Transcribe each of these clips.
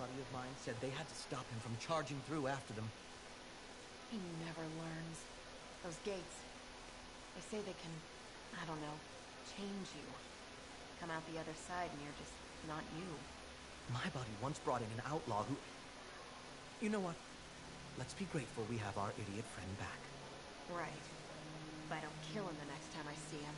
buddy of mine said they had to stop him from charging through after them. He never learns. Those gates, they say they can, I don't know, change you. Come out the other side and you're just not you. My buddy once brought in an outlaw who... You know what? Let's be grateful we have our idiot friend back. Right. If I don't kill him the next time I see him.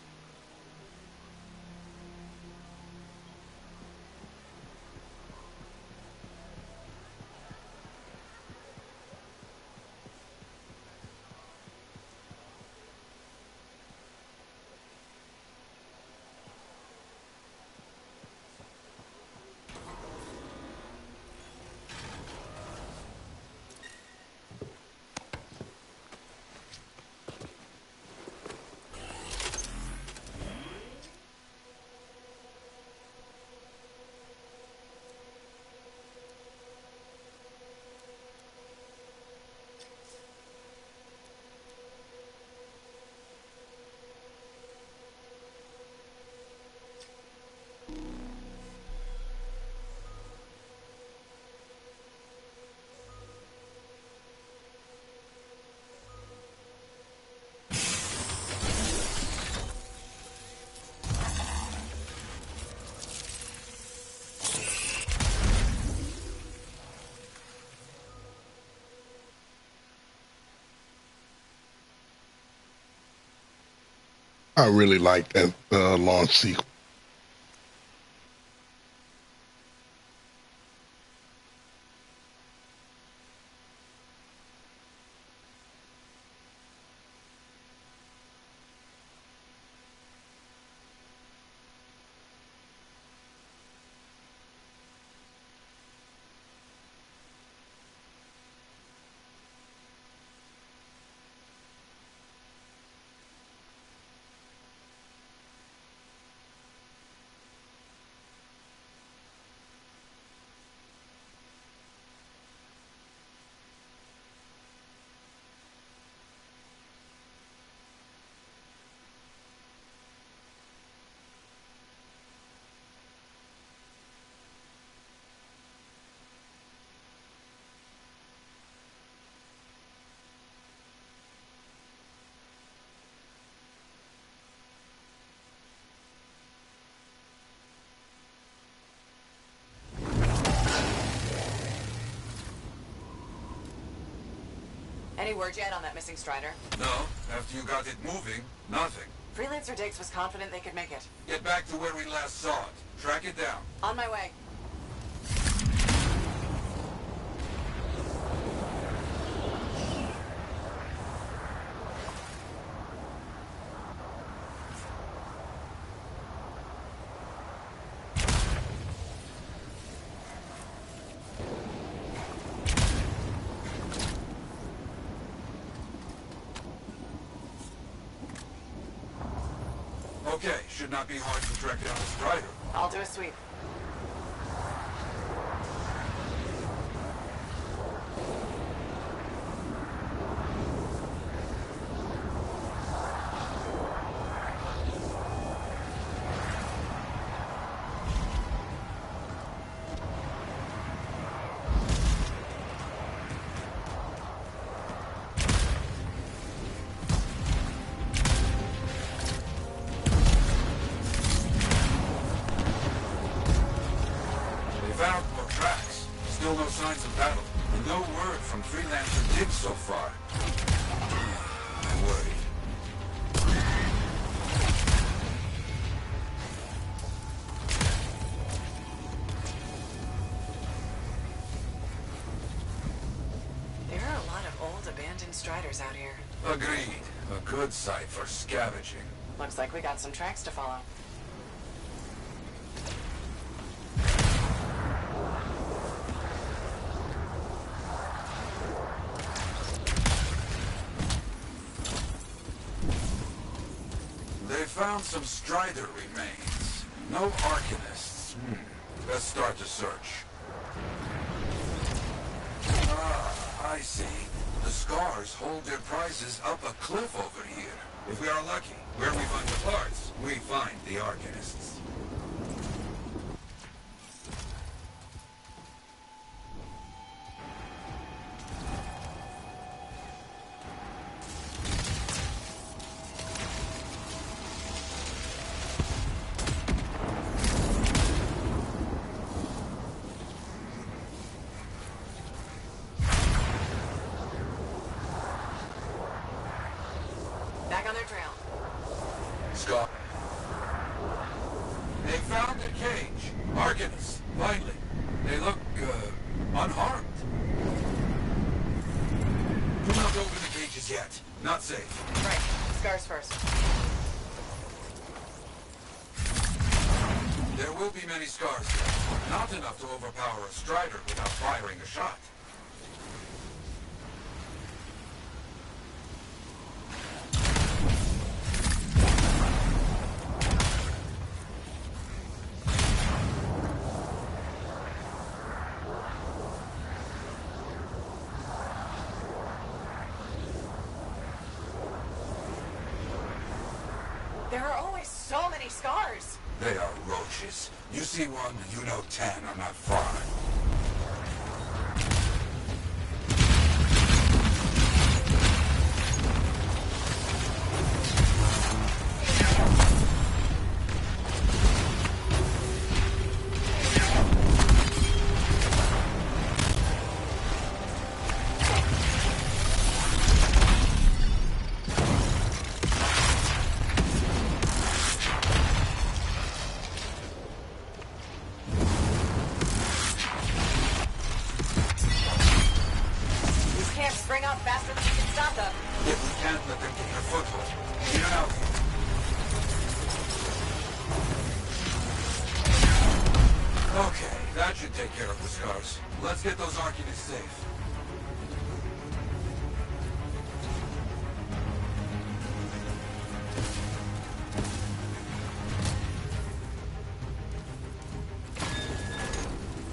I really like that launch sequence. Any word yet on that missing Strider? No. After you got it moving, nothing. Freelancer Diggs was confident they could make it. Get back to where we last saw it. Track it down. On my way. Okay, should not be hard to track down the Strider. I'll do a sweep. Still no signs of battle, and no word from Freelancer Diggs so far. I'm worried. There are a lot of old abandoned Striders out here. Agreed. A good site for scavenging. Looks like we got some tracks to follow. Found some Strider remains. No Arcanists. Let's start the search. Ah, I see. The Scars hold their prizes up a cliff over here. If we are lucky, where we find the parts, we find the Arcanists. trail. Scott. They found a cage. Arcanus, finally. They look, unharmed. Do not open the cages yet. Not safe. Right. Scars first. There will be many scars here. Not enough to overpower a Strider without firing a shot. There are always so many scars. They are roaches. You see one, you know 10 are not far. Spring up faster than we can stop them. Yet we can't let them get their foothold. In and out. Okay, that should take care of the scars. Let's get those Arcanists safe.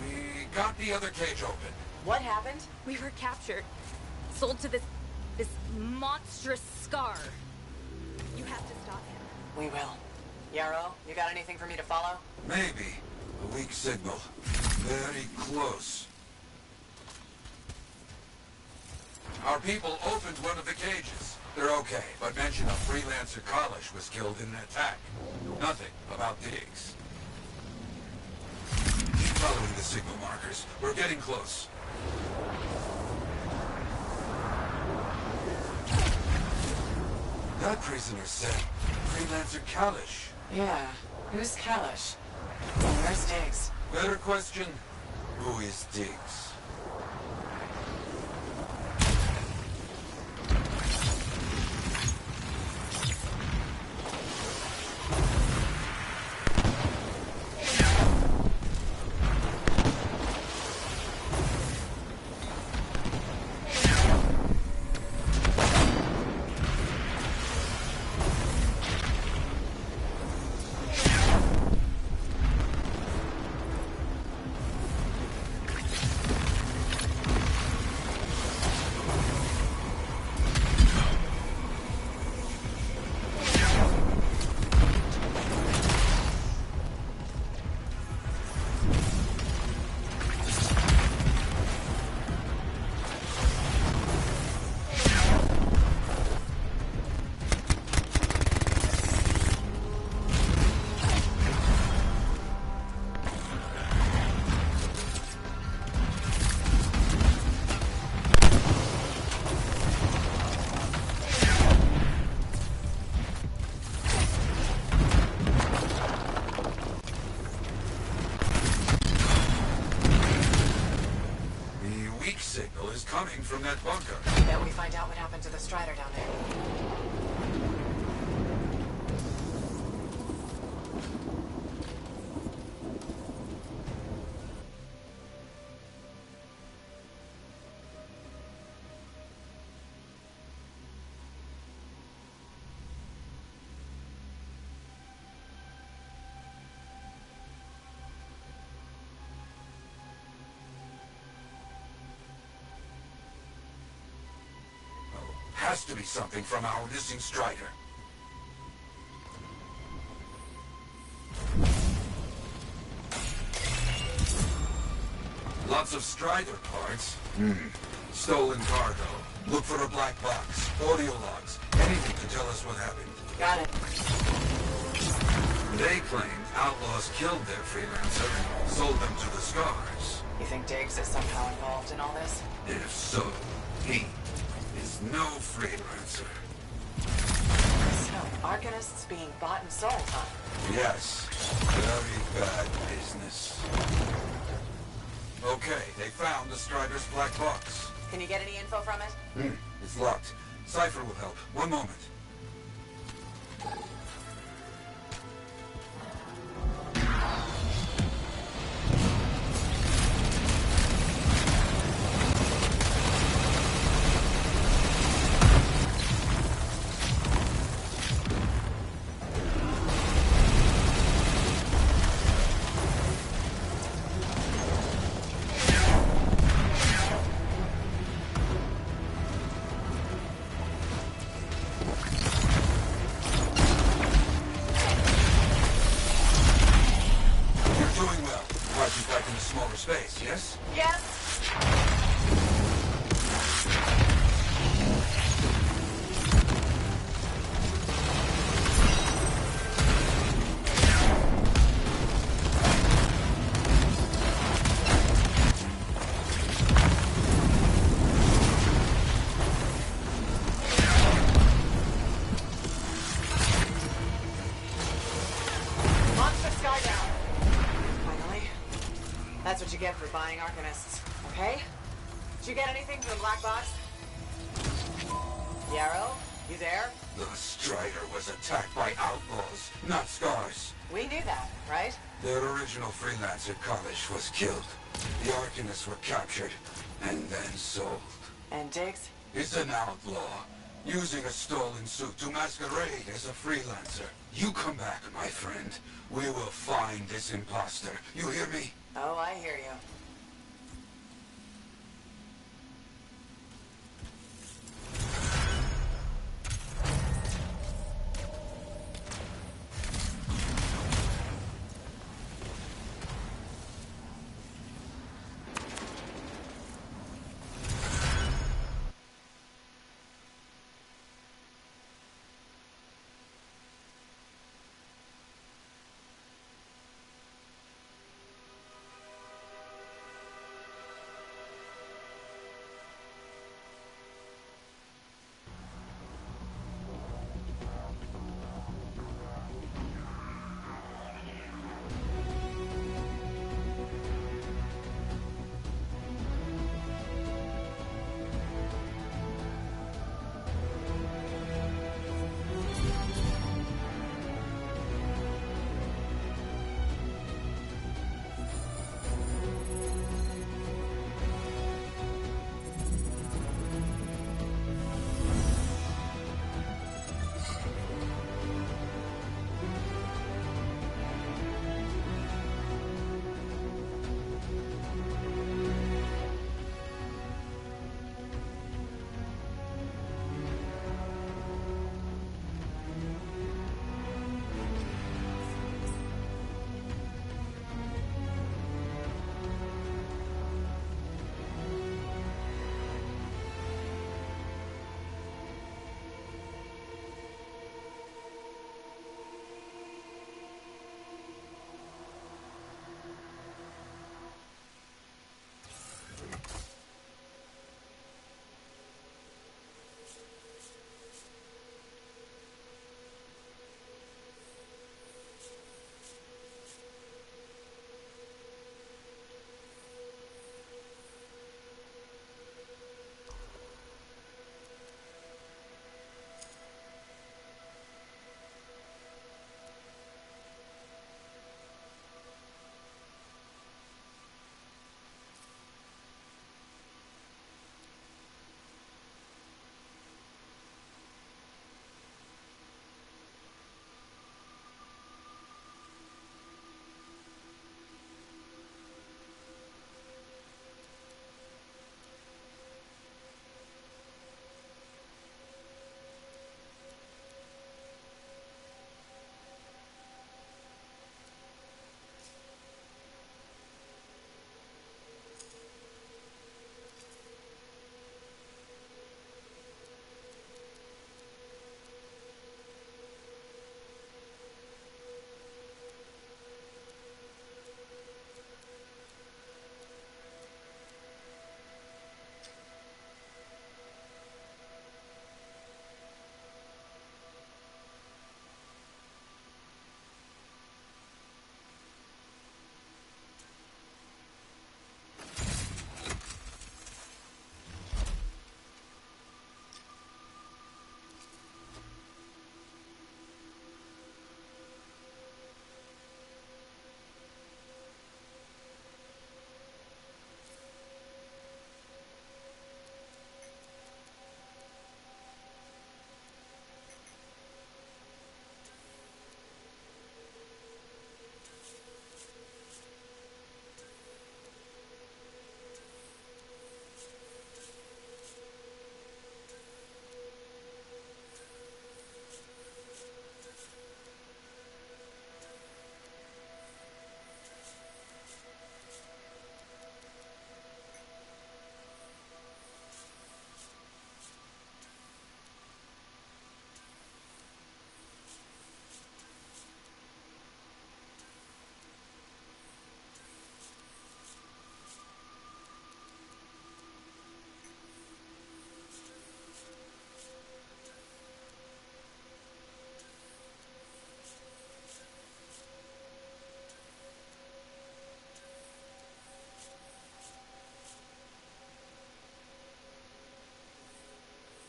We got the other cage open. What happened? We were captured. Sold to this monstrous scar. You have to stop him. We will. Yarrow, you got anything for me to follow? Maybe. A weak signal. Very close. Our people opened one of the cages. They're okay, but mention of freelancer Kalish was killed in an attack. Nothing about Diggs. Keep following the signal markers. We're getting close. That prisoner said freelancer Kalish. Yeah. Who's Kalish? Where's Diggs? Better question, who is Diggs? Coming from that bunker. Bet we find out what happened to the Strider down there. Has to be something from our missing Strider. Lots of Strider parts. Stolen cargo. Look for a black box, audio logs, anything to tell us what happened. Got it. They claimed outlaws killed their freelancer and sold them to the Scars. You think Diggs is somehow involved in all this? If so, he is no freelancer. Arcanists being bought and sold, huh? Yes. Very bad business. Okay, they found the Strider's black box. Can you get any info from it? It's locked. Cypher will help. One moment. Space, yes? Yes. Monster sky down. Finally. That's what you get for buying Arcanists, okay? Did you get anything from the black box? Yarrow? You there? The Strider was attacked by outlaws, not scars. We knew that, right? Their original freelancer, Kalish, was killed. The Arcanists were captured, and then sold. And Diggs? He's an outlaw, using a stolen suit to masquerade as a freelancer. You come back, my friend. We will find this imposter. You hear me? Oh, I hear you.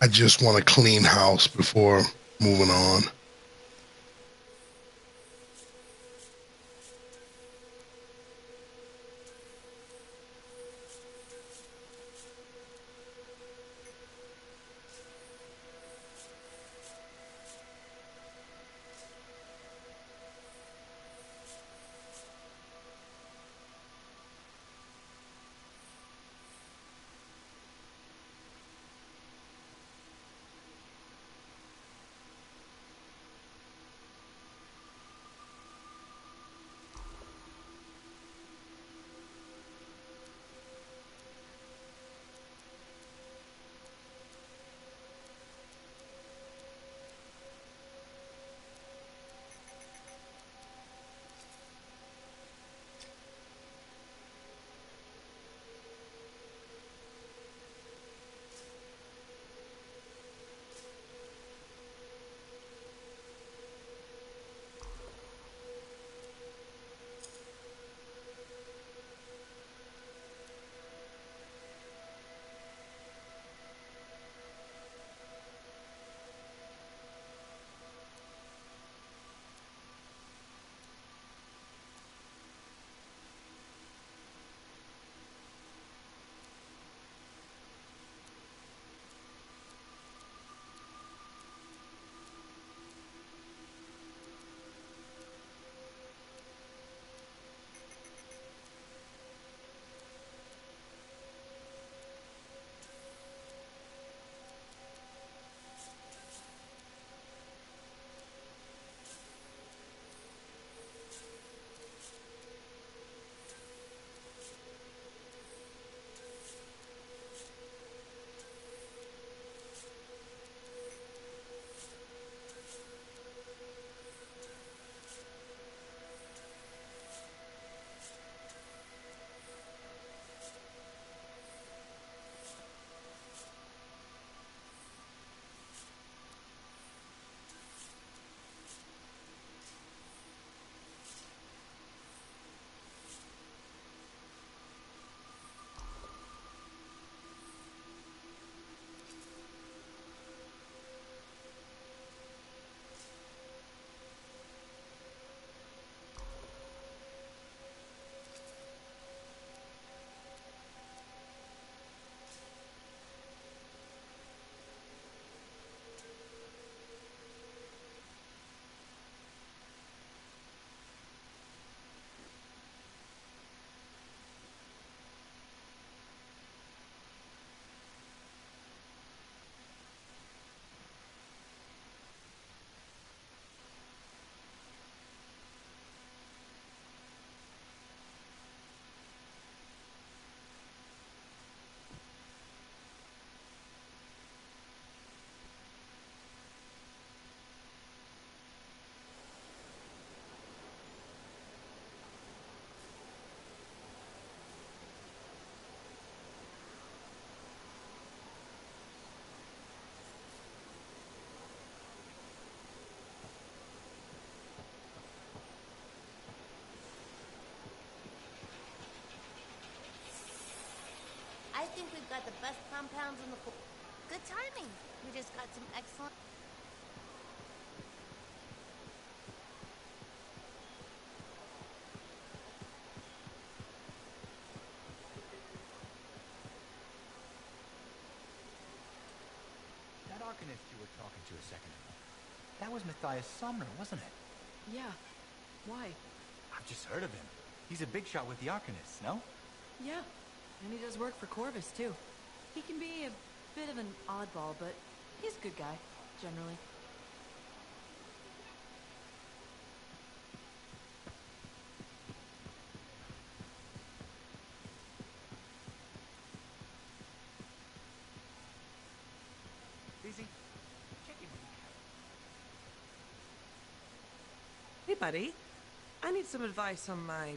I just want a clean house before moving on. I think we've got the best compounds in the whole... Good timing. We just got some excellent... That Arcanist you were talking to a second ago, that was Matthias Sumner, wasn't it? Yeah. Why? I've just heard of him. He's a big shot with the Arcanists, no? Yeah. And he does work for Corvus, too. He can be a bit of an oddball, but he's a good guy, generally. Busy? Check in with me. Hey, buddy. I need some advice on my,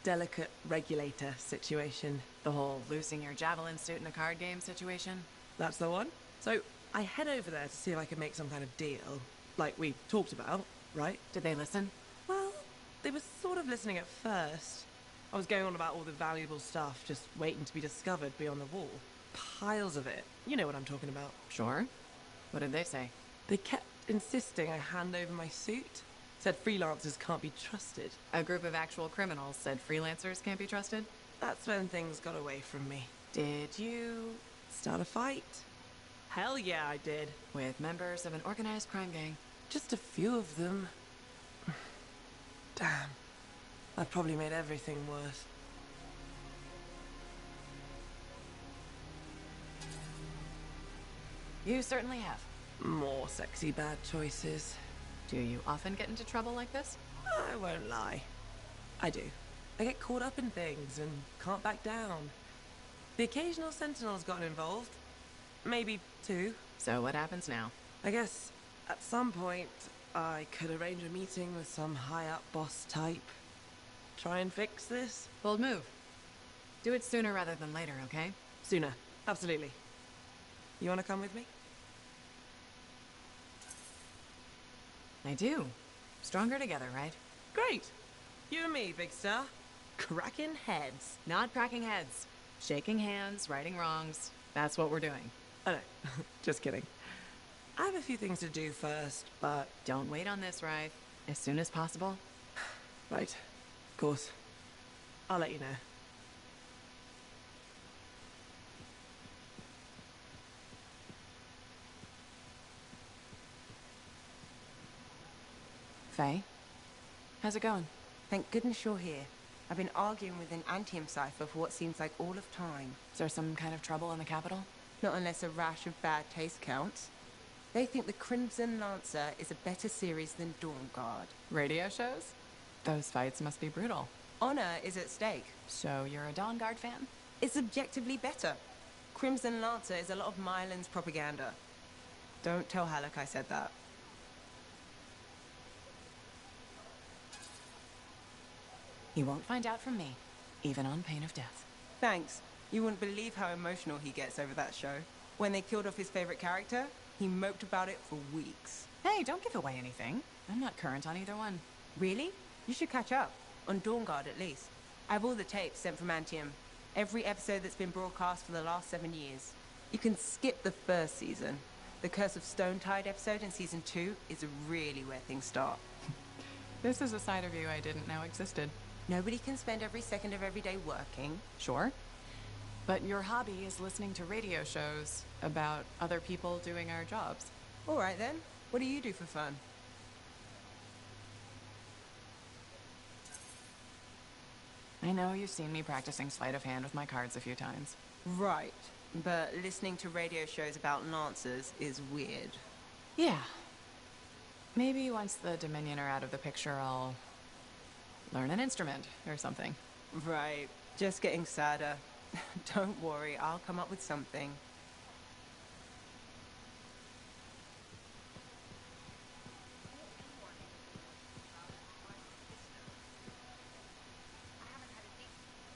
delicate regulator situation. The whole... Losing your javelin suit in a card game situation? That's the one. So, I head over there to see if I can make some kind of deal. Like we talked about, right? Did they listen? Well, they were sort of listening at first. I was going on about all the valuable stuff, just waiting to be discovered beyond the wall. piles of it. You know what I'm talking about. Sure. What did they say? They kept insisting I hand over my suit. Said freelancers can't be trusted. A group of actual criminals said freelancers can't be trusted? That's when things got away from me. Did you... Start a fight? Hell yeah, I did. With members of an organized crime gang? Just a few of them. Damn. I probably made everything worse. You certainly have. More sexy bad choices. Do you often get into trouble like this? I won't lie. I do. I get caught up in things and can't back down. The occasional Sentinel's gotten involved. Maybe two. So what happens now? I guess at some point I could arrange a meeting with some high-up boss type. Try and fix this. Bold move. Do it sooner rather than later, okay? Sooner. Absolutely. You want to come with me? I do. Stronger together, right? Great. You and me, big star. Cracking heads. Not cracking heads. Shaking hands, righting wrongs. That's what we're doing. Oh no, just kidding. I have a few things to do first, but... Don't wait on this, Rife. As soon as possible. Right. Of course. I'll let you know. Faye? How's it going? Thank goodness you're here. I've been arguing with an Anthem cipher for what seems like all of time. Is there some kind of trouble in the capital? Not unless a rash of bad taste counts. They think the Crimson Lancer is a better series than Dawn Guard. Radio shows? Those fights must be brutal. Honor is at stake. So you're a Dawn Guard fan? It's objectively better. Crimson Lancer is a lot of Mylan's propaganda. Don't tell Halleck I said that. He won't find out from me, even on pain of death. Thanks. You wouldn't believe how emotional he gets over that show. When they killed off his favorite character, he moped about it for weeks. Hey, don't give away anything. I'm not current on either one. Really? You should catch up. On Dawn Guard, at least. I have all the tapes sent from Anthem. Every episode that's been broadcast for the last 7 years. You can skip the first season. The Curse of Stonetide episode in season 2 is really where things start. This is a side of you I didn't know existed. Nobody can spend every second of every day working. Sure. But your hobby is listening to radio shows about other people doing our jobs. All right then. What do you do for fun? I know you've seen me practicing sleight of hand with my cards a few times. Right. But listening to radio shows about Lancers is weird. Yeah. Maybe once the Dominion are out of the picture, I'll learn an instrument or something. Right. Just getting sadder. Don't worry, I'll come up with something.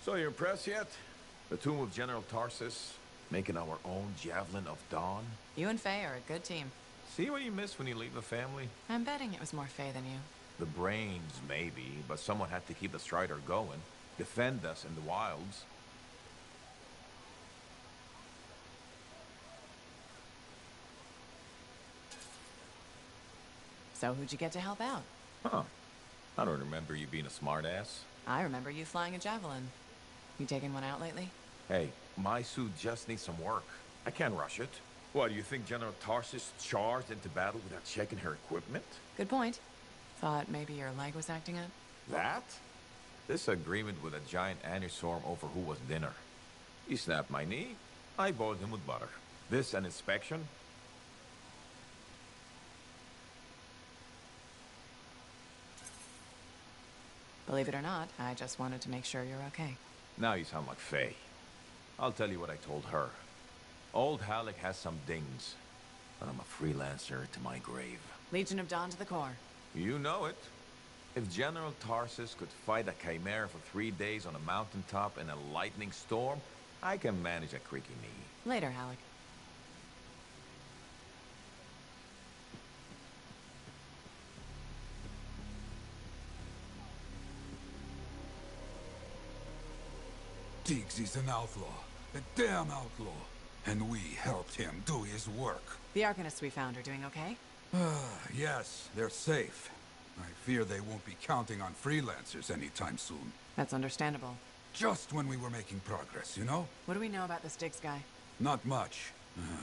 So you impressed yet? The tomb of General Tarsus, making our own Javelin of Dawn? You and Faye are a good team. See what you miss when you leave the family? I'm betting it was more Faye than you. The brains, maybe, but someone had to keep the Strider going. Defend us in the wilds. So who'd you get to help out? Huh. I don't remember you being a smartass. I remember you flying a javelin. You taken one out lately? Hey, my suit just needs some work. I can't rush it. What, do you think General Tarsus charged into battle without checking her equipment? Good point. Thought maybe your leg was acting up? That? This agreement with a giant aneurysm over who was dinner. He snapped my knee. I boiled him with butter. This an inspection? Believe it or not, I just wanted to make sure you're okay. Now you sound like Faye. I'll tell you what I told her. Old Halleck has some dings, but I'm a freelancer to my grave. Legion of Dawn to the core. You know it. If General Tarsus could fight a chimera for 3 days on a mountaintop in a lightning storm, I can manage a creaky knee. Later, Halleck. Diggs is an outlaw. A damn outlaw. and we helped him do his work. The Arcanists we found are doing okay? Yes, they're safe. I fear they won't be counting on freelancers anytime soon. That's understandable. Just when we were making progress, you know? What do we know about this Diggs guy? Not much.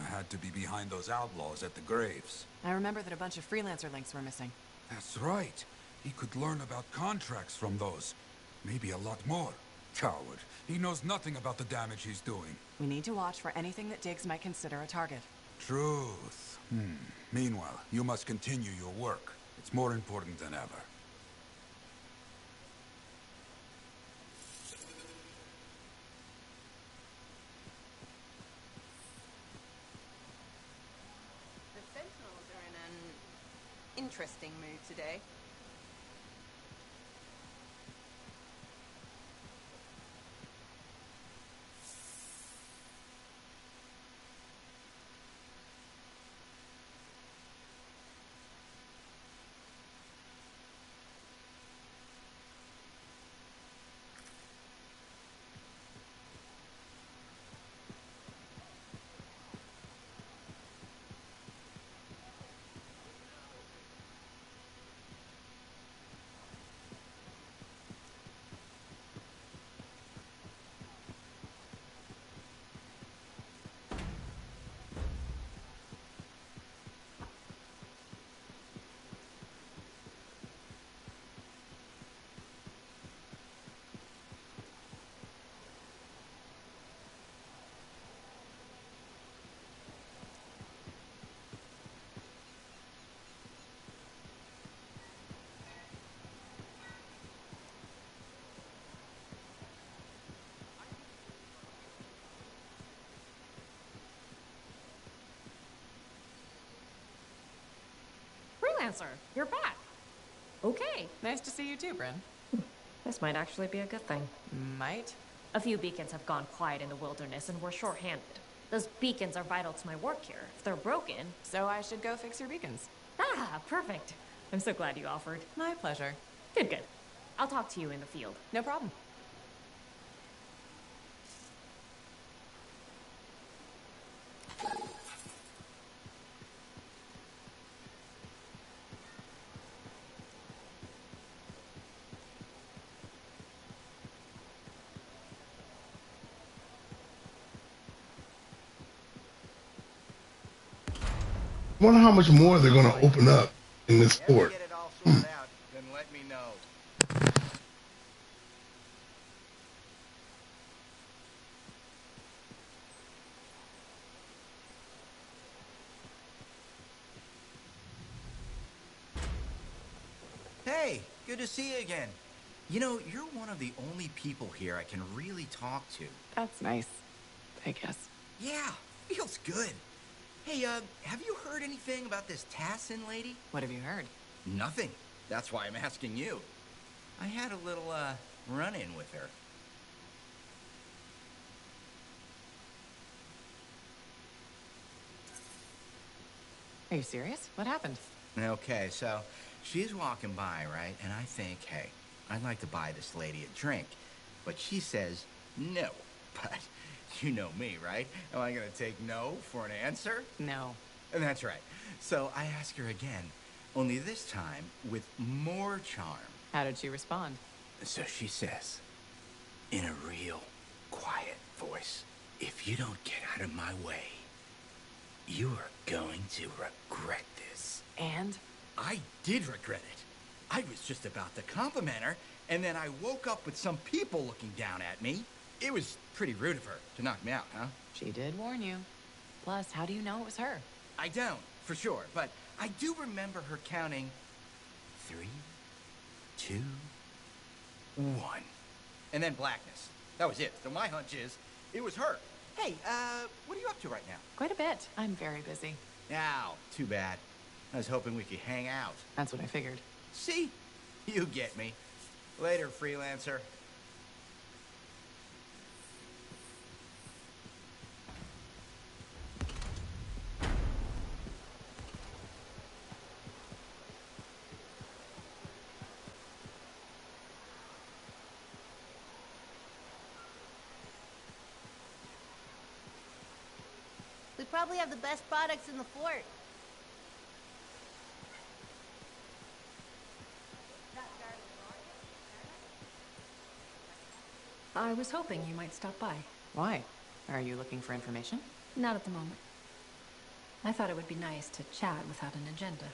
Had to be behind those outlaws at the graves. I remember that a bunch of freelancer links were missing. That's right. He could learn about contracts from those. Maybe a lot more. Coward. He knows nothing about the damage he's doing. We need to watch for anything that Diggs might consider a target. Truth. Meanwhile, you must continue your work. It's more important than ever. The Sentinels are in an interesting mood today. Freelancer, you're back. Okay. Nice to see you too, Bryn. This might actually be a good thing. Might? A few beacons have gone quiet in the wilderness and we're short-handed. Those beacons are vital to my work here. If they're broken... So I should go fix your beacons. Ah, perfect. I'm so glad you offered. My pleasure. Good, good. I'll talk to you in the field. No problem. I wonder how much more they're going to open up in this port. Get it all sorted out, then let me know. Hey, good to see you again. You know, you're one of the only people here I can really talk to. That's nice, I guess. Yeah, feels good. Hey, have you heard anything about this Tassin lady? What have you heard? Nothing. That's why I'm asking you. I had a little, run-in with her. Are you serious? What happened? Okay, so she's walking by, right? And I think, hey, I'd like to buy this lady a drink. But she says no. But you know me, right? Am I gonna take no for an answer? No. And that's right. So I ask her again, only this time with more charm. How did she respond? So she says, in a real quiet voice, if you don't get out of my way, you are going to regret this. And? I did regret it. I was just about to compliment her, and then I woke up with some people looking down at me. It was pretty rude of her to knock me out, huh? She did warn you. Plus, how do you know it was her? I don't, for sure, but I do remember her counting 3, 2, 1. And then blackness. That was it. So my hunch is, it was her. Hey, what are you up to right now? Quite a bit. I'm very busy. Ow, too bad. I was hoping we could hang out. That's what I figured. See? You get me. Later, freelancer. We probably have the best products in the fort. I was hoping you might stop by. Why? Are you looking for information? Not at the moment. I thought it would be nice to chat without an agenda.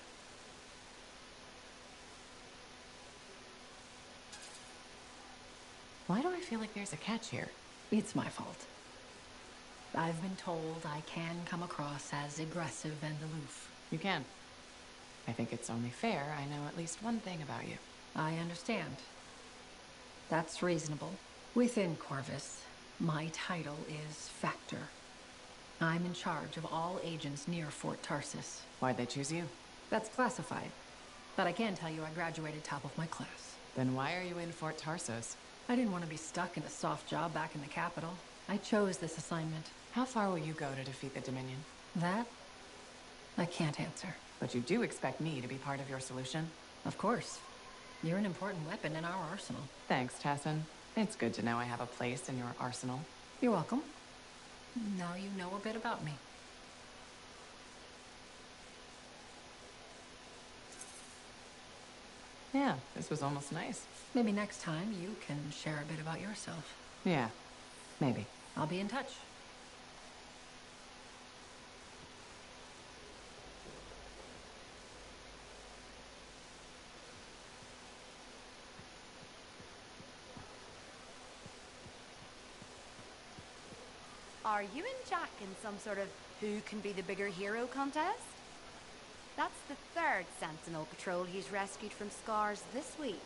Why do I feel like there's a catch here? It's my fault. I've been told I can come across as aggressive and aloof. You can. I think it's only fair I know at least one thing about you. I understand. That's reasonable. Within Corvus, my title is Factor. I'm in charge of all agents near Fort Tarsus. Why'd they choose you? That's classified. But I can tell you I graduated top of my class. Then why are you in Fort Tarsus? I didn't want to be stuck in a soft job back in the capital. I chose this assignment. How far will you go to defeat the Dominion? That, I can't answer. But you do expect me to be part of your solution? Of course. You're an important weapon in our arsenal. Thanks, Tassin. It's good to know I have a place in your arsenal. You're welcome. Now you know a bit about me. Yeah, this was almost nice. Maybe next time you can share a bit about yourself. Yeah, maybe. I'll be in touch. Are you and Jack in some sort of who can be the bigger hero contest? That's the third Sentinel patrol he's rescued from scars this week.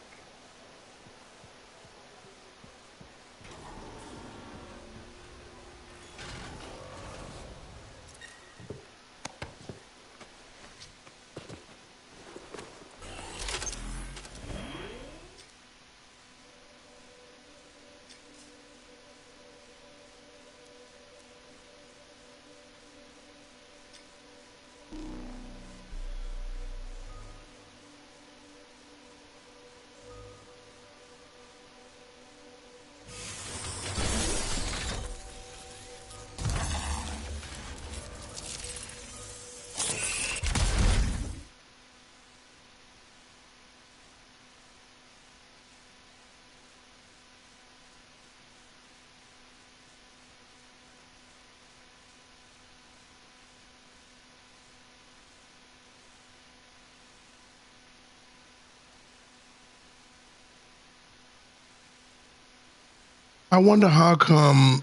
I wonder how come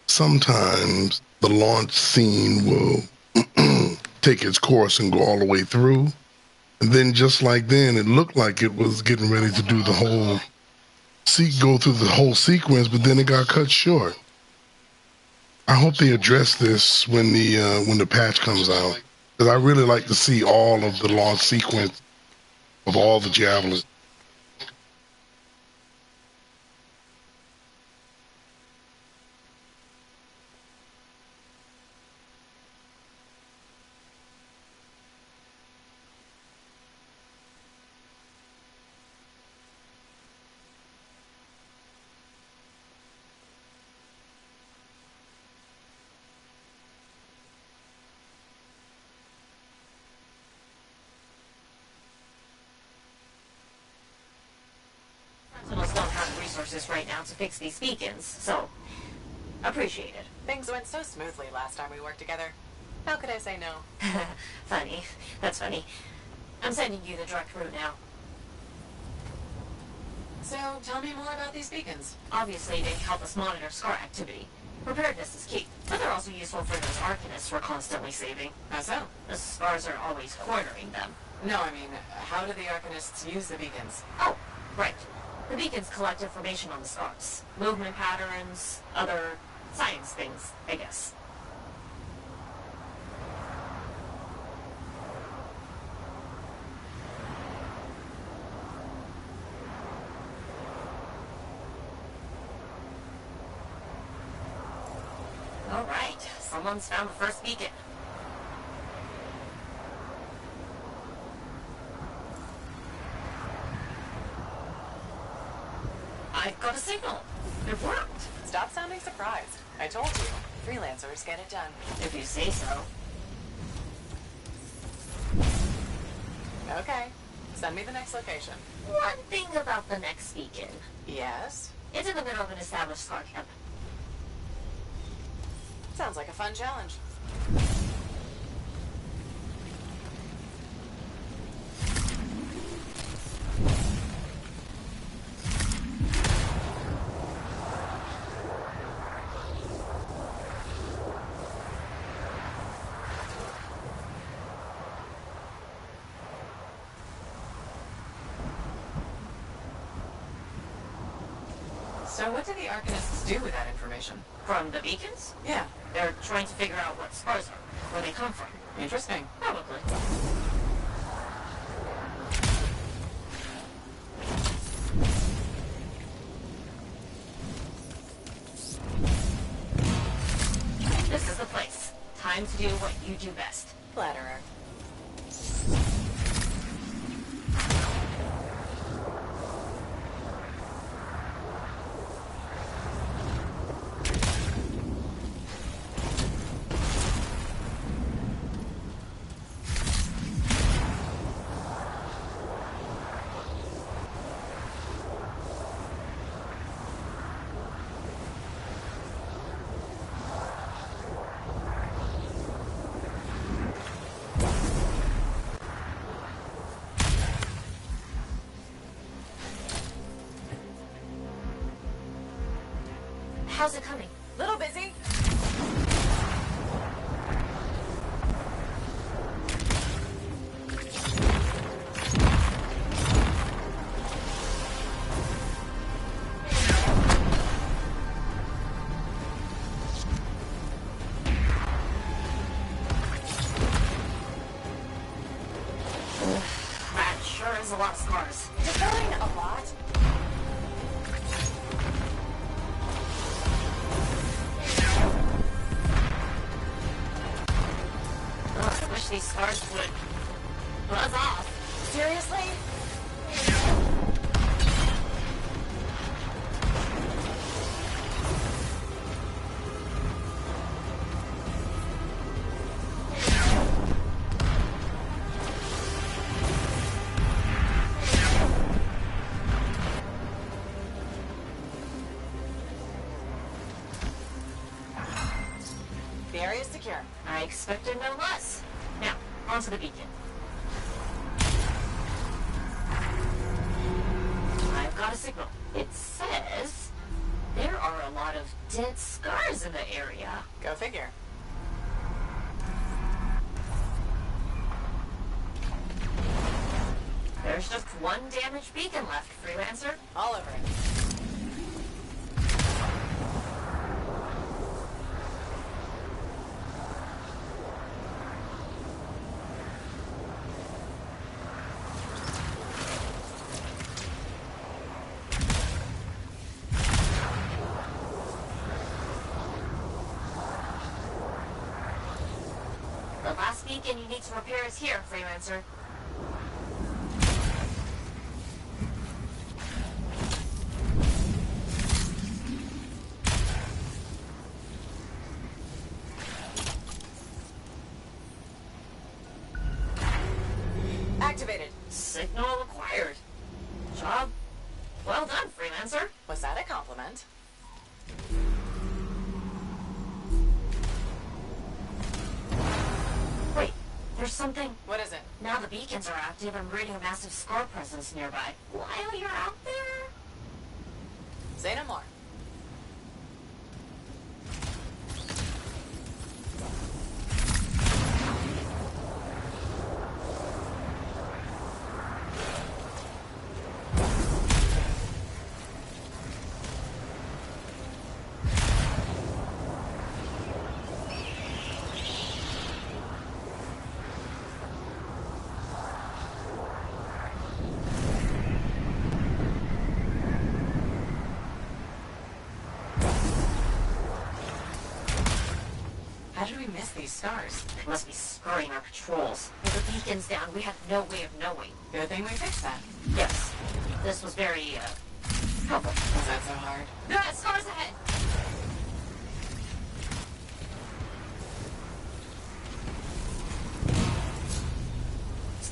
sometimes the launch scene will take its course and go all the way through. And then just like then, it looked like it was getting ready to do the whole go through the whole sequence, but then it got cut short. I hope they address this when the patch comes out, because I really like to see all of the launch sequence of all the javelins. Sentinels don't have the resources right now to fix these beacons, so appreciate it. Things went so smoothly last time we worked together. How could I say no? Funny. That's funny. I'm sending you the direct route now. So, tell me more about these beacons. Obviously, they help us monitor scar activity. Preparedness is key, but they're also useful for those arcanists we're constantly saving. How so? The scars are always cornering them. No, I mean, how do the arcanists use the beacons? Oh, right. The beacons collect information on the scars. Movement patterns, other science things, I guess. All right, someone's found the first beacon. I've got a signal. It worked. Stop sounding surprised. I told you. Freelancers get it done. If you say so. Okay. Send me the next location. One thing about the next beacon. Yes? It's in the middle of an established scar camp. Sounds like a fun challenge. So what do the Arcanists do with that information? From the beacons? Yeah. They're trying to figure out what scars are, where they come from. Interesting. Probably. This is the place. Time to do what you do best. Flatterer. How's it coming? Little busy. That sure is a lot of scars. Define a lot. I wish these scars would buzz off. Seriously? The area is secure. I expected no less. Now, onto the beacon. I've got a signal. It says there are a lot of dead scars in the area. Go figure. There's just one damaged beacon left, Freelancer. All over it. The last beacon you need to repair is here, Freelancer. Activated. Signal acquired. Job well done, Freelancer. Was that a compliment? Wait, there's something. What is it? Now the beacons are active, I'm reading a massive scar presence nearby. While you're out there? Say no more. How did we miss these stars? They must be scurrying our patrols. With the beacons down, we had no way of knowing. Good thing we fixed that. Yes. This was very, helpful. Was that so hard? Scars ahead!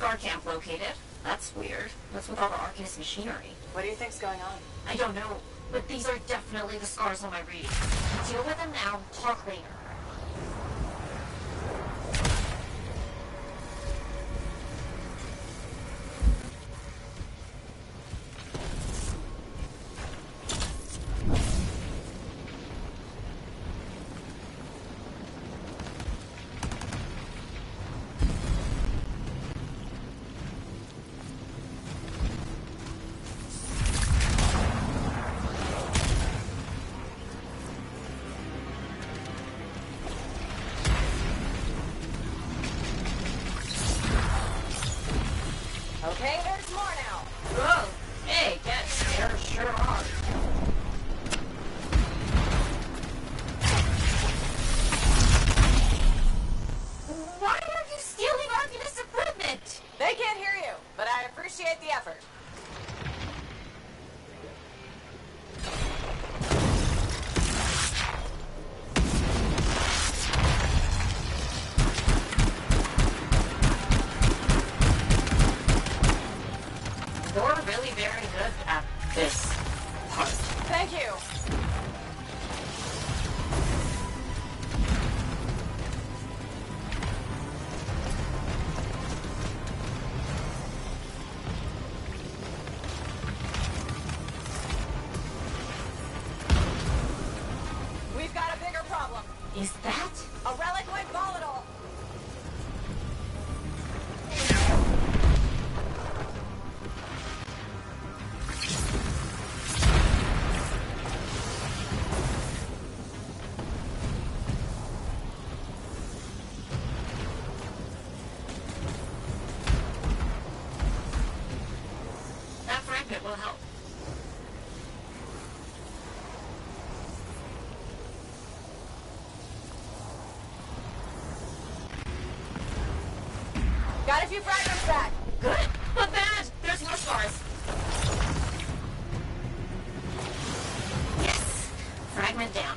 Scar camp located. That's weird. What's with all the Arcanist machinery? What do you think's going on? I don't know, but these are definitely the scars on my read. Deal with them now, talk later. Okay, there's more now. Whoa! Hey, yes, there sure are. Why are you stealing Arcanist equipment? They can't hear you, but I appreciate the effort. You're really very good at this part. Thank you. We've got a bigger problem. Is that? A reliquoid volatile. That fragment will help. Got a few fragments back. Good, but bad. There's more scars. Yes, fragment down.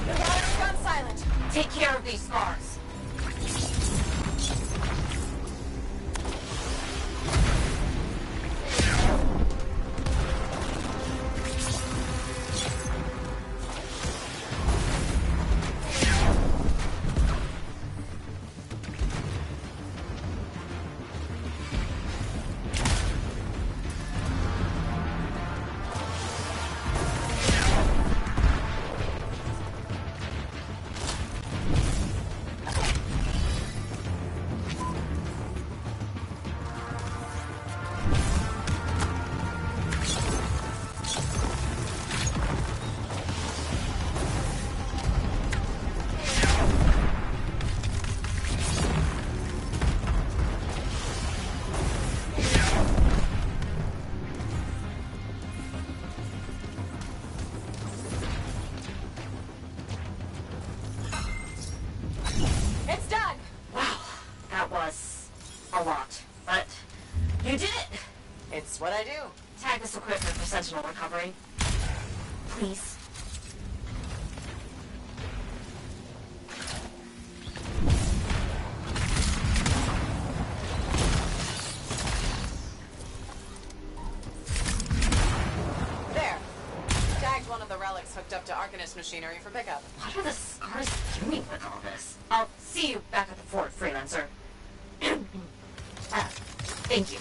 The water's gone silent. Take care of these scars. It's done. Wow, that was a lot, but you did it. It's what I do. Tag this equipment for Sentinel recovery. Please. There. Tagged one of the relics hooked up to Arcanist machinery for pickup. What are the scars doing with all this? I'll see you back at the fort, Freelancer. Thank you.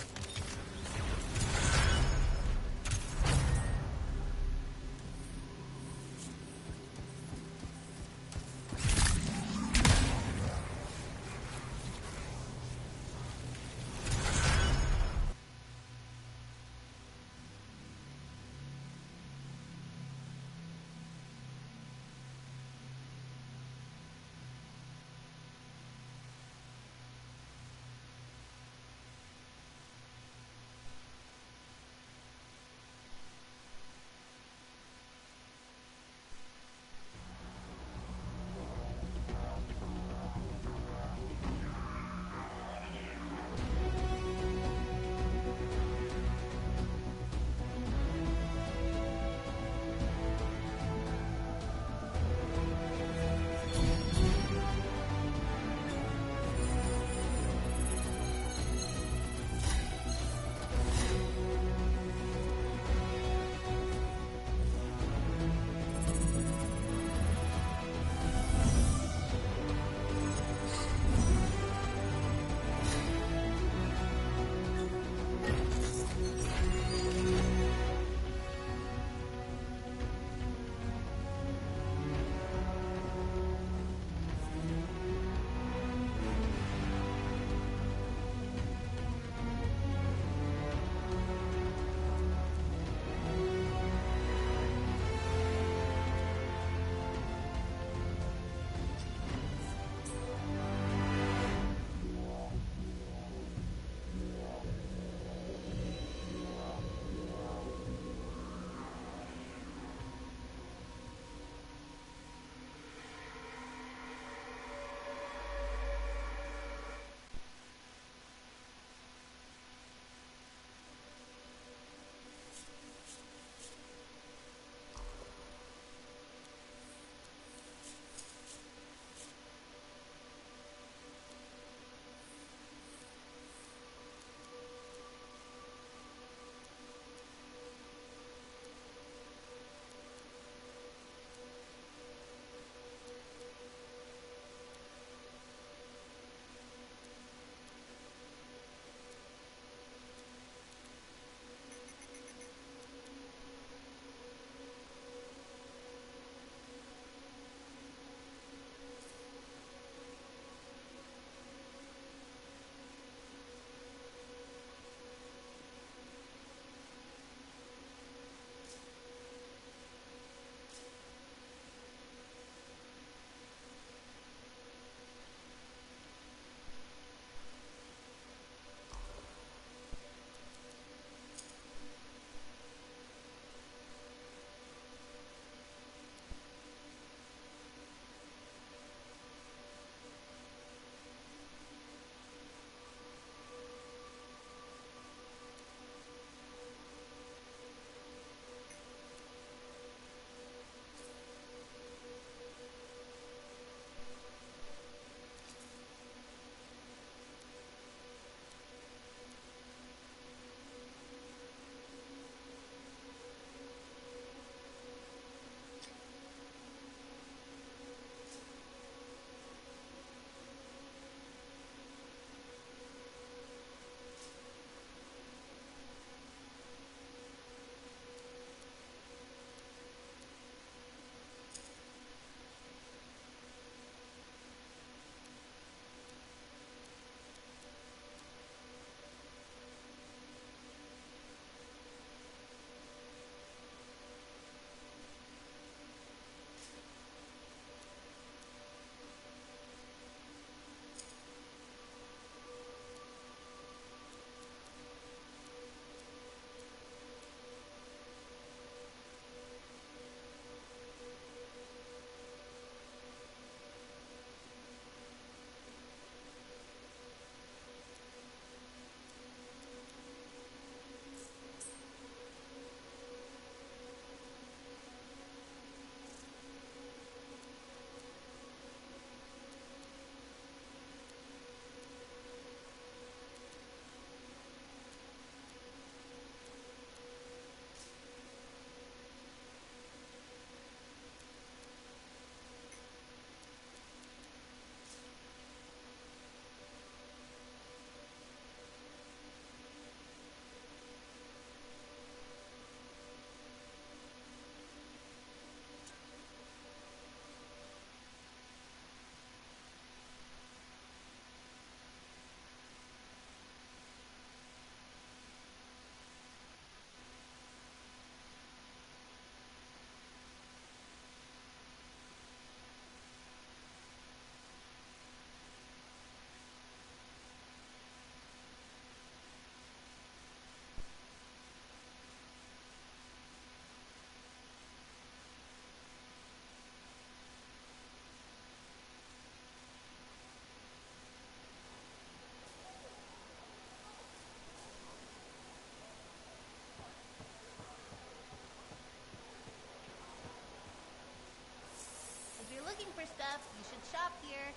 stuff. You should shop here.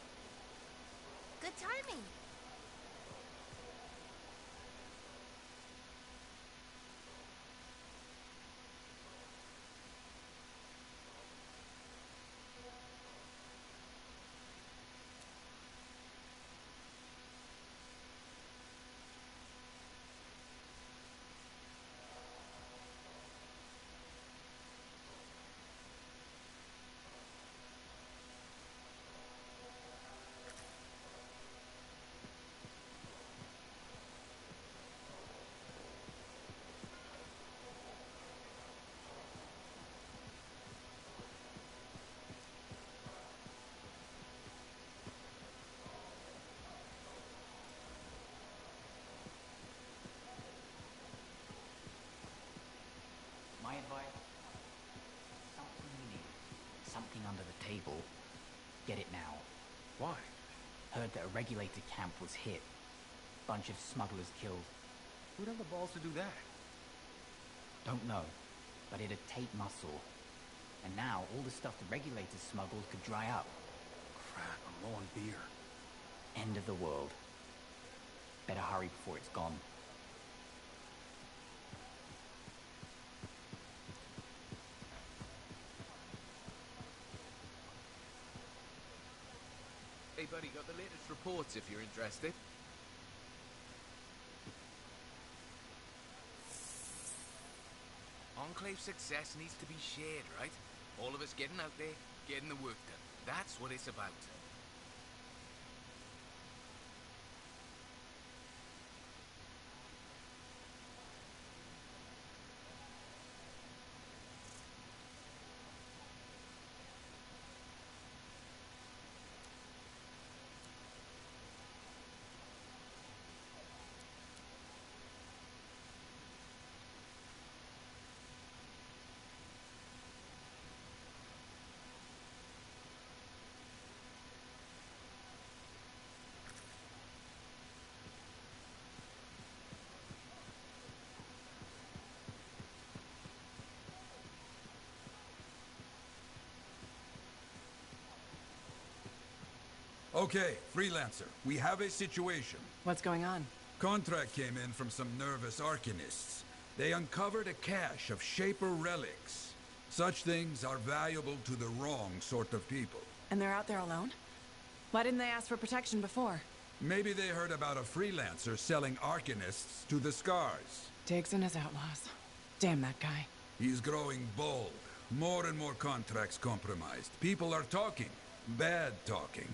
Good timing. My advice, something you need. Something under the table. Get it now. Why? Heard that a regulator camp was hit. Bunch of smugglers killed. Who'd have the balls to do that? Don't know, but it'd take muscle. And now all the stuff the regulators smuggled could dry up. Crap, I'm low on beer. End of the world. Better hurry before it's gone. Hey buddy, got the latest reports if you're interested. Enclave success needs to be shared, right? All of us getting out there, getting the work done. That's what it's about. Okay, Freelancer, we have a situation. What's going on? Contract came in from some nervous Arcanists. They uncovered a cache of Shaper relics. Such things are valuable to the wrong sort of people. And they're out there alone? Why didn't they ask for protection before? Maybe they heard about a Freelancer selling Arcanists to the Scars. Diggs and his outlaws. Damn that guy. He's growing bold. More and more contracts compromised. People are talking. Bad talking.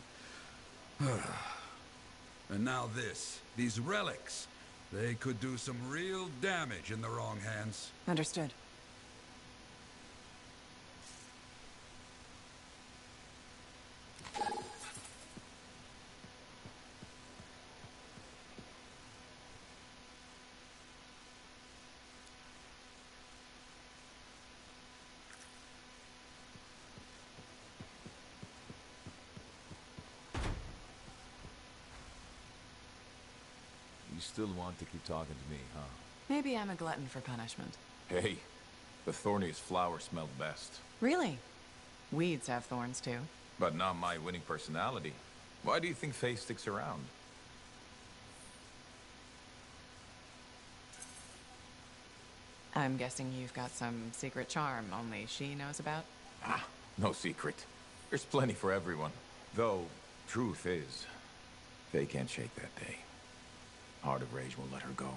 And now this. These relics. They could do some real damage in the wrong hands. Understood. You still want to keep talking to me, huh? Maybe I'm a glutton for punishment. Hey, the thorniest flower smelled best. Really? Weeds have thorns too. But not my winning personality. Why do you think Faye sticks around? I'm guessing you've got some secret charm only she knows about? Ah, no secret. There's plenty for everyone. Though, truth is, Faye can't shake that day. Heart of Rage won't let her go.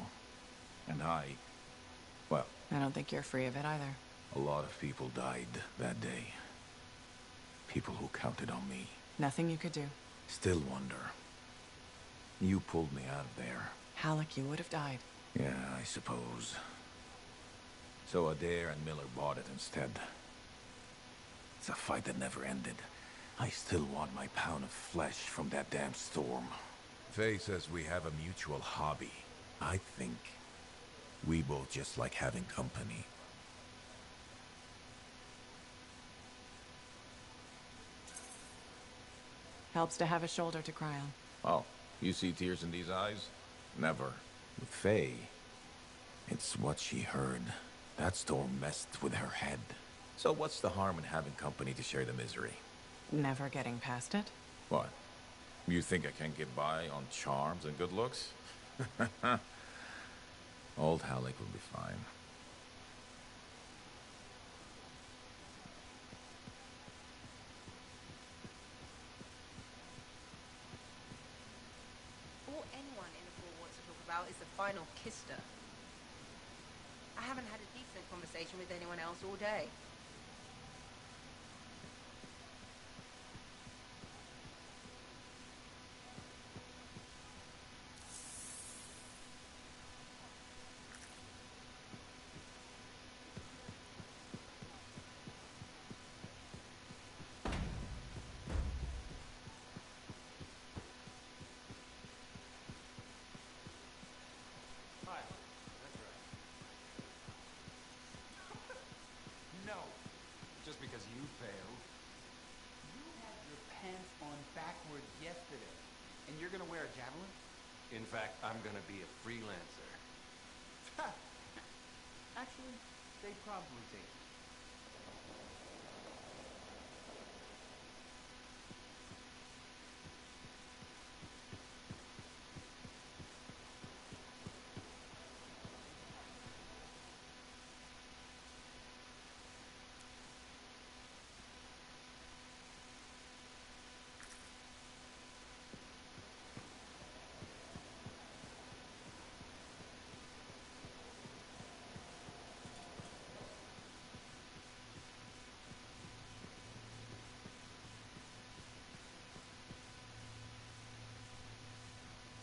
And well... I don't think you're free of it either. A lot of people died that day. People who counted on me. Nothing you could do. Still wonder. You pulled me out of there. Halleck, you would have died. Yeah, I suppose. So Adair and Miller bought it instead. It's a fight that never ended. I still want my pound of flesh from that damn storm. Faye says we have a mutual hobby. I think we both just like having company. Helps to have a shoulder to cry on. Oh, you see tears in these eyes? Never. With Faye, it's what she heard. That storm messed with her head. So what's the harm in having company to share the misery? Never getting past it? What? You think I can get by on charms and good looks? Old Halleck will be fine. All anyone in the Four wants to talk about is the final Kister. I haven't had a decent conversation with anyone else all day. No, just because you failed. You had your pants on backwards yesterday, and you're gonna wear a javelin? In fact, I'm gonna be a freelancer. Actually, they probably take it.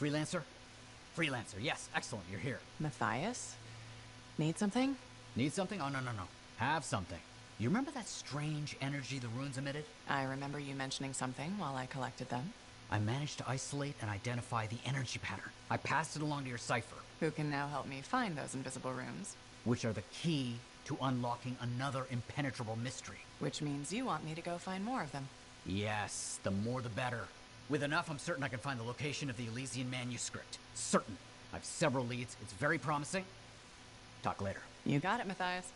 Freelancer? Freelancer, yes, excellent, you're here. Matthias? Need something? Need something? Oh, no. Have something. You remember that strange energy the runes emitted? I remember you mentioning something while I collected them. I managed to isolate and identify the energy pattern. I passed it along to your cipher. Who can now help me find those invisible runes? Which are the key to unlocking another impenetrable mystery. Which means you want me to go find more of them. Yes, the more the better. With enough, I'm certain I can find the location of the Elysian manuscript. Certain. I've several leads. It's very promising. Talk later. You got it, Matthias.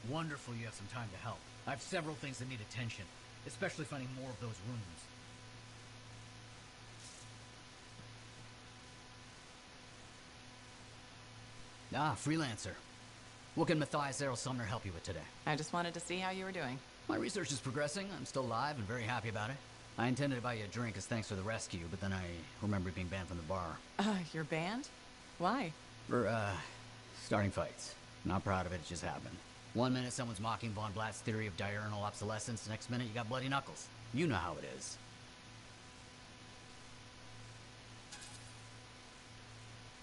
Wonderful you have some time to help. I have several things that need attention, especially finding more of those runes. Ah, freelancer. What can Matthias Errol Sumner help you with today? I just wanted to see how you were doing. My research is progressing. I'm still alive and very happy about it. I intended to buy you a drink as thanks for the rescue, but then I remembered being banned from the bar. You're banned? Why? For, starting fights. Not proud of it, it just happened. 1 minute someone's mocking Von Blatt's theory of diurnal obsolescence, next minute you got bloody knuckles. You know how it is.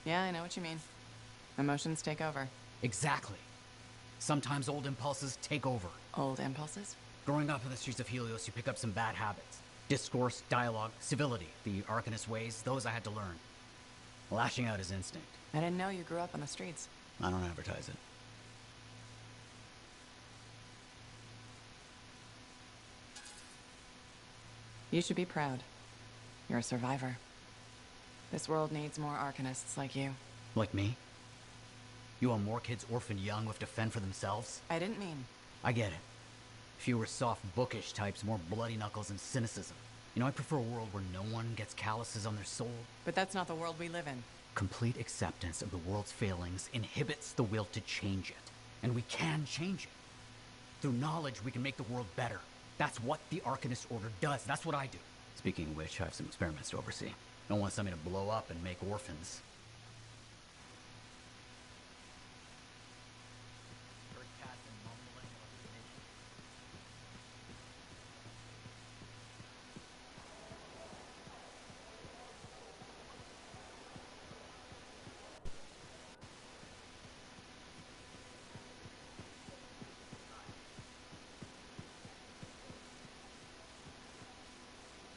Yeah, I know what you mean. Emotions take over. Exactly. Sometimes old impulses take over. Old impulses? Growing up in the streets of Helios, you pick up some bad habits. Discourse, dialogue, civility, the Arcanist ways, those I had to learn. Lashing out is instinct. I didn't know you grew up on the streets. I don't advertise it. You should be proud. You're a survivor. This world needs more Arcanists like you. Like me? You want more kids orphaned young who have to fend for themselves? I didn't mean... I get it. Fewer soft, bookish types, more bloody knuckles and cynicism. You know, I prefer a world where no one gets calluses on their soul. But that's not the world we live in. Complete acceptance of the world's failings inhibits the will to change it. And we can change it. Through knowledge, we can make the world better. That's what the Arcanist Order does. That's what I do. Speaking of which, I have some experiments to oversee. Don't want something to blow up and make orphans.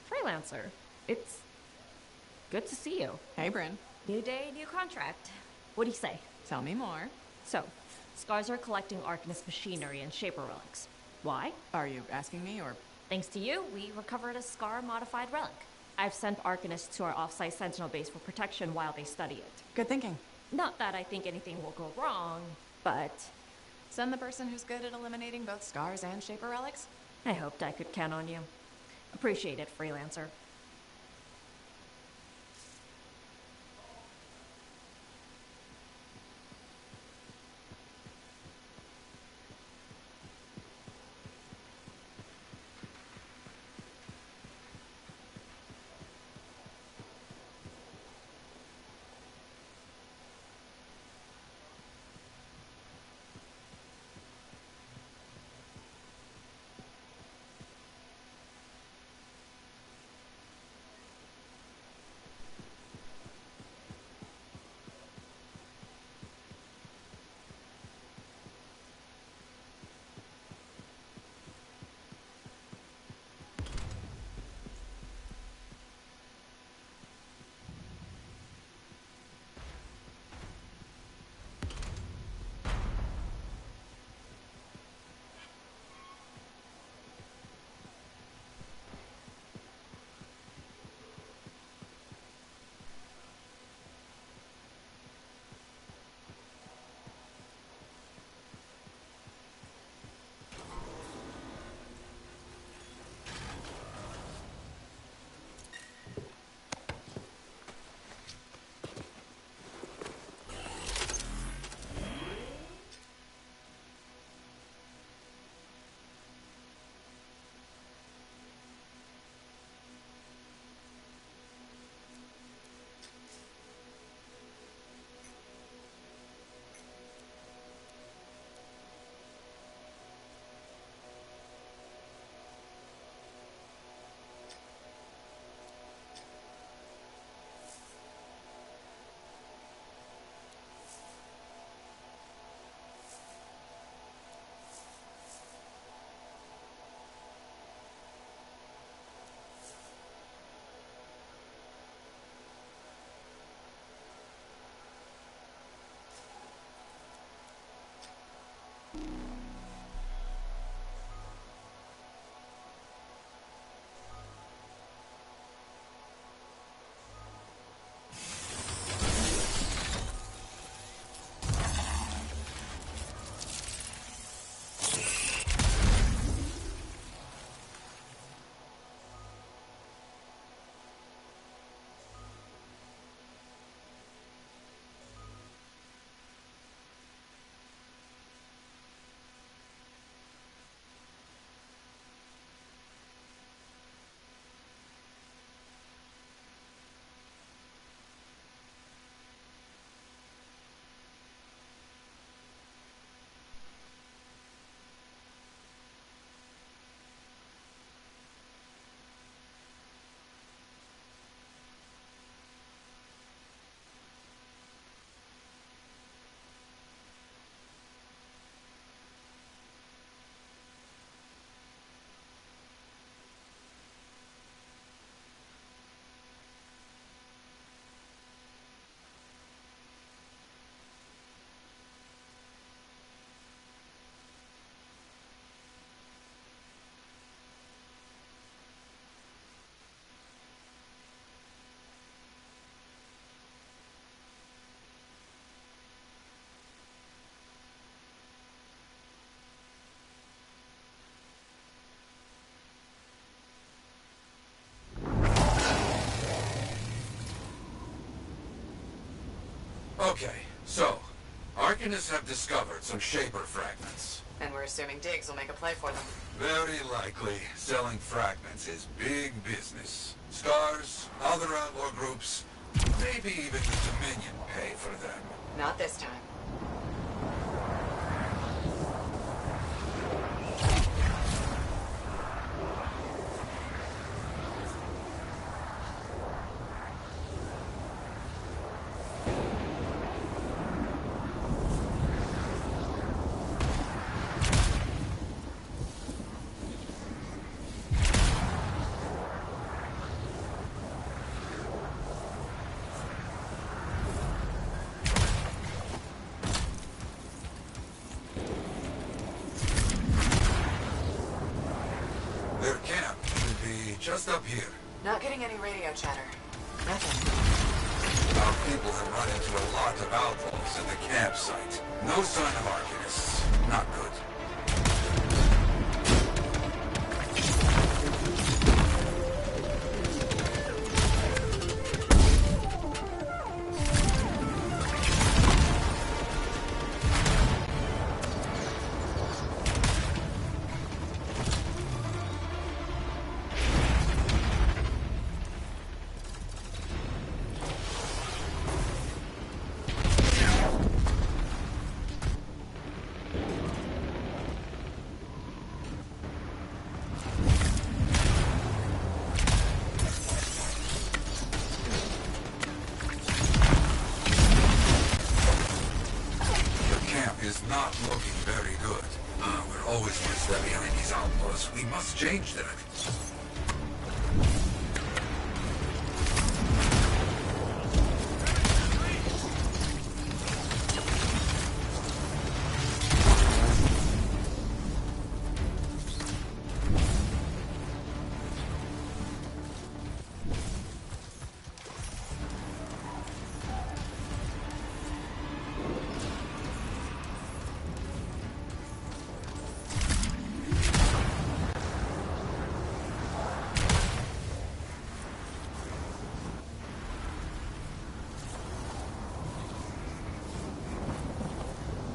Freelancer. It's good to see you. Hey, Bryn. New day, new contract. What do you say? Tell me more. So, Scars are collecting Arcanist machinery and Shaper relics. Why? Are you asking me, or...? Thanks to you, we recovered a Scar-modified relic. I've sent Arcanists to our off-site Sentinel base for protection while they study it. Good thinking. Not that I think anything will go wrong, but... Send the person who's good at eliminating both scars and Shaper relics? I hoped I could count on you. Appreciate it, Freelancer. Okay, so, Arcanists have discovered some Shaper fragments. And we're assuming Diggs will make a play for them. Very likely, selling fragments is big business. Scars, other outlaw groups, maybe even the Dominion pay for them. Not this time. Their camp should be just up here. Not getting any radio chatter. Nothing. Our people have run into a lot of outlaws at the campsite. No sign of Arcanists. Not good. We must change that.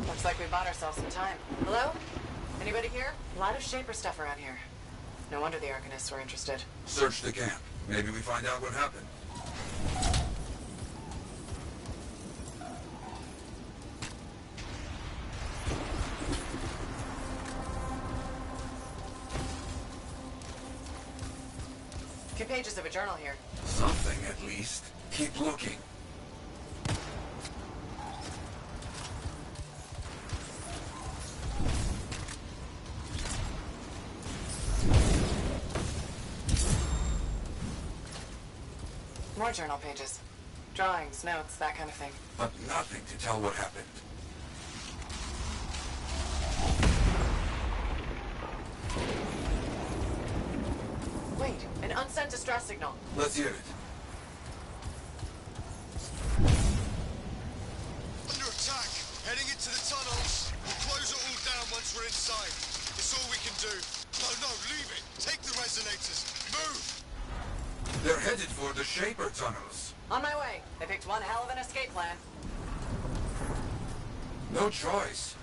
Looks like we bought ourselves some time. Hello? Anybody here? A lot of Shaper stuff around here. No wonder the Arcanists were interested. Search the camp. Maybe we find out what happened. A few pages of a journal here. Something, at least. Keep looking. More journal pages. Drawings, notes, that kind of thing. But nothing to tell what happened. Wait, an unsent distress signal. Let's hear it. Under attack! Heading into the tunnels. We'll close it all down once we're inside. It's all we can do. No, leave it. Take the resonators. Move! They're headed for the Shaper tunnels. On my way. They picked one hell of an escape plan. No choice.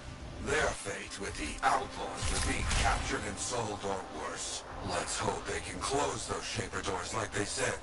Their fate with the outlaws was being captured and sold or worse. Let's hope they can close those Shaper doors like they said.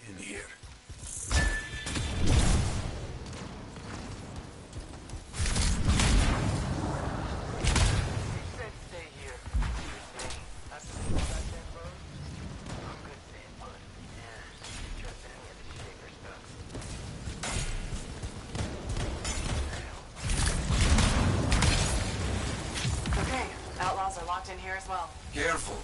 In here. Okay, outlaws are locked in here as well. Careful.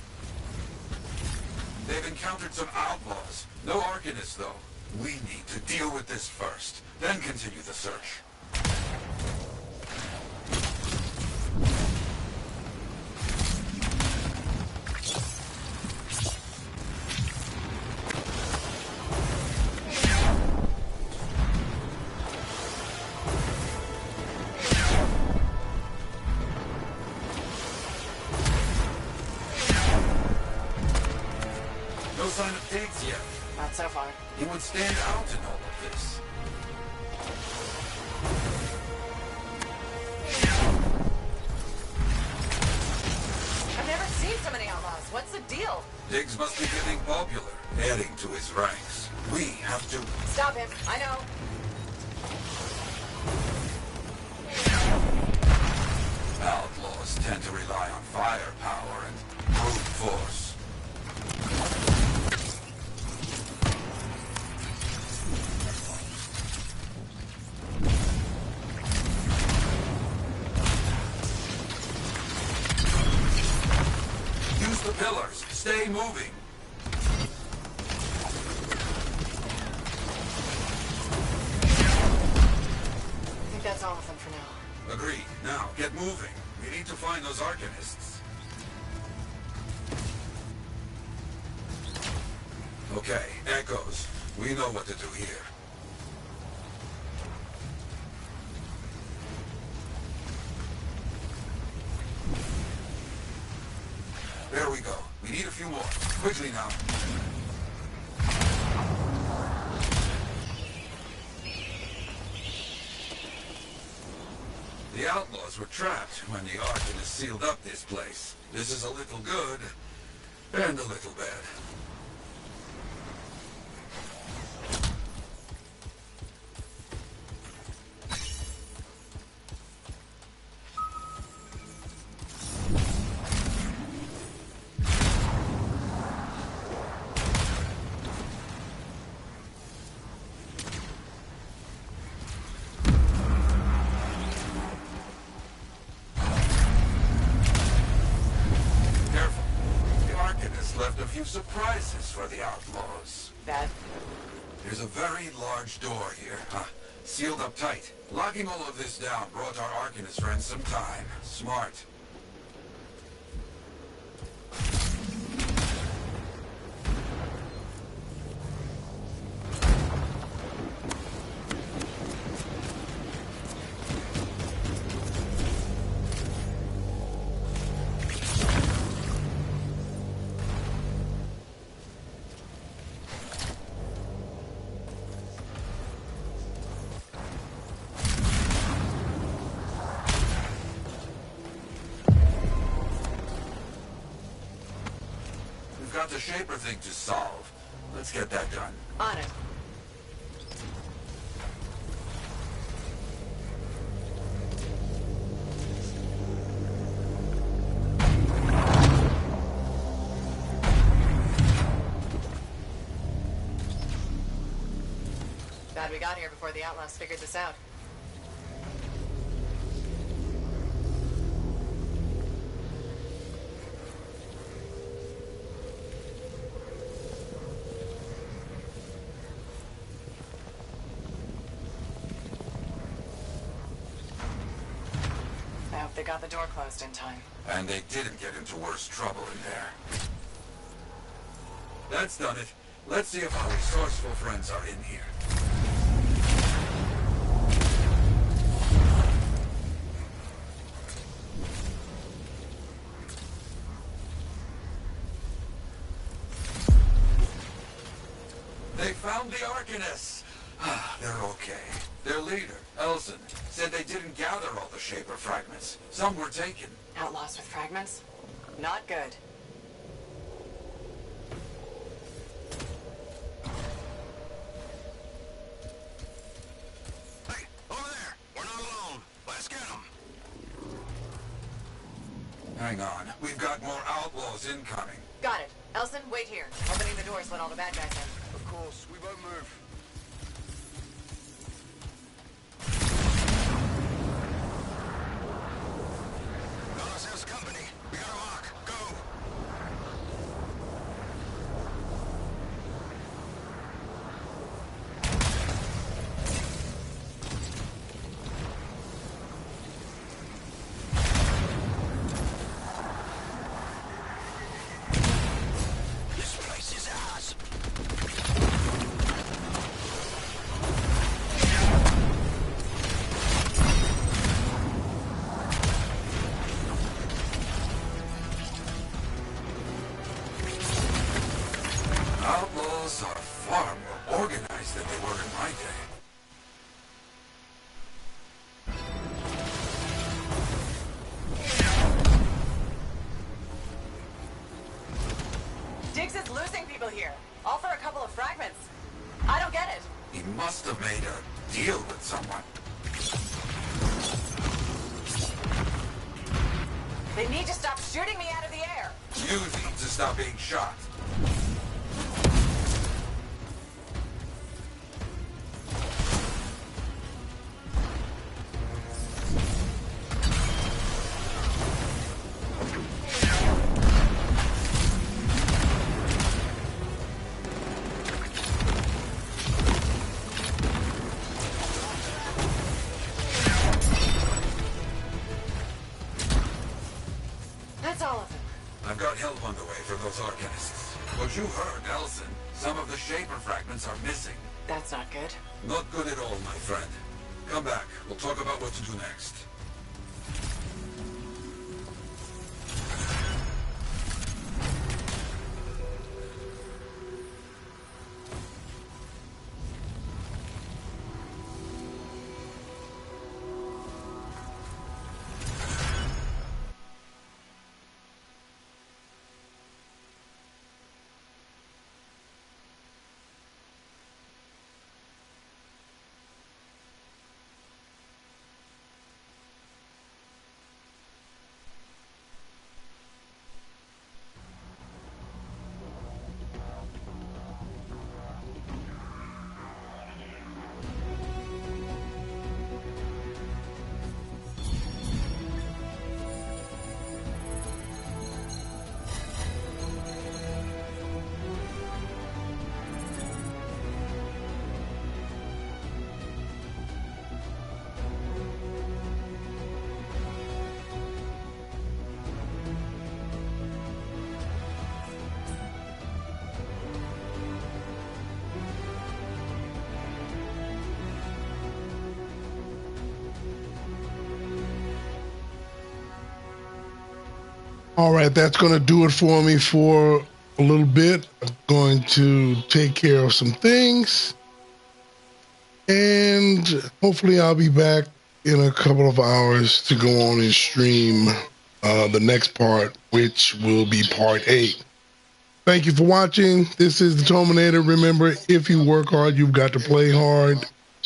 They've encountered some outlaws. No Arcanists, though. We need to deal with this first, then continue the search. No sign of pigs yet. Not so far. He would stand out in all of this. I've never seen so many outlaws. What's the deal? Diggs must be getting popular, adding to his ranks. We have to... Stop him. I know. Outlaws tend to rely on firepower and brute force. Stay moving. I think that's all of them for now. Agreed. Now, get moving. We need to find those Arcanists. Okay, Echoes. We know what to do here. There we go. We need a few more. Quickly now. The outlaws were trapped when the Arcanists sealed up this place. This is a little good, and a little bad. Surprises for the outlaws. That? There's a very large door here, sealed up tight. Locking all of this down brought our Arcanist friends some time. Smart. Got the Shaper thing to solve. Let's get that done. On it. Glad we got here before the outlaws figured this out. They got the door closed in time. And they didn't get into worse trouble in there. That's done it. Let's see if our resourceful friends are in here. They found the Arcanists! They're okay. Their leader, Elson, said they didn't gather all the Shaper fragments. Some were taken. Outlaws with fragments? Not good. Hey, over there! We're not alone. Let's get them. Hang on. We've got more outlaws incoming. Got it. Elson, wait here. Opening the doors, let all the bad guys in. Of course, we won't move. Company. We got a lock. Go! This place is ours. Outlaws are far more organized than they were in my day. Diggs is losing people here. All for a couple of fragments. I don't get it. He must have made a deal with someone. They need to stop shooting me out of the air. You need to stop being shot. world's Arcanists. What you heard, Elson. Some of the Shaper fragments are missing. That's not good. Not good at all, my friend. Come back. We'll talk about what to do next. All right, that's going to do it for me for a little bit. I'm going to take care of some things, and hopefully I'll be back in a couple of hours to go on and stream the next part, which will be part 8. Thank you for watching. This is the Towminator. Remember, if you work hard, you've got to play hard.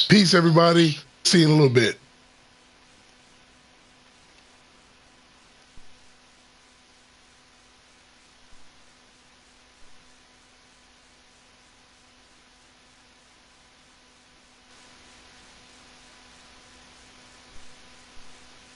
Peace, everybody. See you in a little bit.